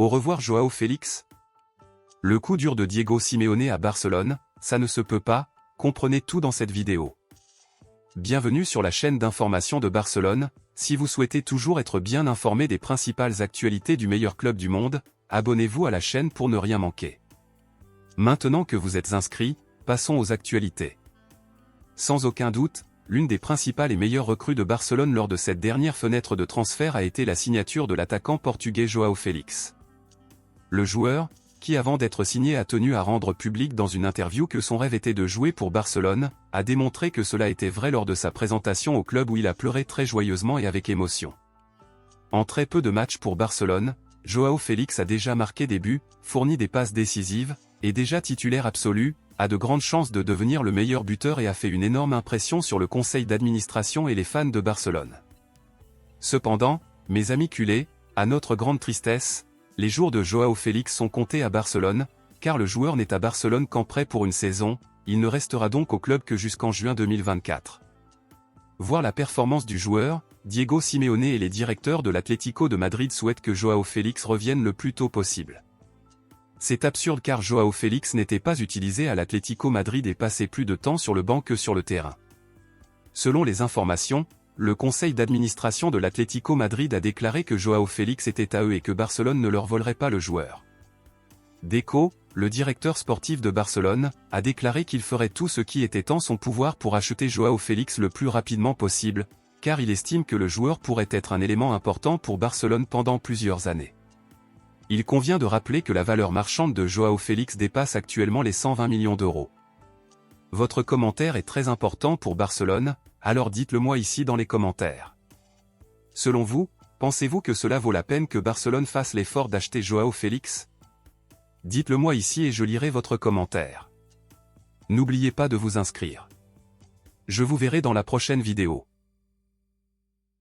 Au revoir Joao Félix. Le coup dur de Diego Simeone à Barcelone, ça ne se peut pas, comprenez tout dans cette vidéo. Bienvenue sur la chaîne d'information de Barcelone. Si vous souhaitez toujours être bien informé des principales actualités du meilleur club du monde, abonnez-vous à la chaîne pour ne rien manquer. Maintenant que vous êtes inscrit, passons aux actualités. Sans aucun doute, l'une des principales et meilleures recrues de Barcelone lors de cette dernière fenêtre de transfert a été la signature de l'attaquant portugais Joao Félix. Le joueur, qui avant d'être signé a tenu à rendre public dans une interview que son rêve était de jouer pour Barcelone, a démontré que cela était vrai lors de sa présentation au club où il a pleuré très joyeusement et avec émotion. En très peu de matchs pour Barcelone, Joao Félix a déjà marqué des buts, fourni des passes décisives, est déjà titulaire absolu, a de grandes chances de devenir le meilleur buteur et a fait une énorme impression sur le conseil d'administration et les fans de Barcelone. Cependant, mes amis culés, à notre grande tristesse, les jours de Joao Félix sont comptés à Barcelone, car le joueur n'est à Barcelone qu'en prêt pour une saison, il ne restera donc au club que jusqu'en juin 2024. Voir la performance du joueur, Diego Simeone et les directeurs de l'Atlético de Madrid souhaitent que Joao Félix revienne le plus tôt possible. C'est absurde car Joao Félix n'était pas utilisé à l'Atlético Madrid et passait plus de temps sur le banc que sur le terrain. Selon les informations, le conseil d'administration de l'Atlético Madrid a déclaré que Joao Félix était à eux et que Barcelone ne leur volerait pas le joueur. Deco, le directeur sportif de Barcelone, a déclaré qu'il ferait tout ce qui était en son pouvoir pour acheter Joao Félix le plus rapidement possible, car il estime que le joueur pourrait être un élément important pour Barcelone pendant plusieurs années. Il convient de rappeler que la valeur marchande de Joao Félix dépasse actuellement les 120 millions d'euros. Votre commentaire est très important pour Barcelone, alors dites-le moi ici dans les commentaires. Selon vous, pensez-vous que cela vaut la peine que Barcelone fasse l'effort d'acheter Joao Félix? Dites-le moi ici et je lirai votre commentaire. N'oubliez pas de vous inscrire. Je vous verrai dans la prochaine vidéo.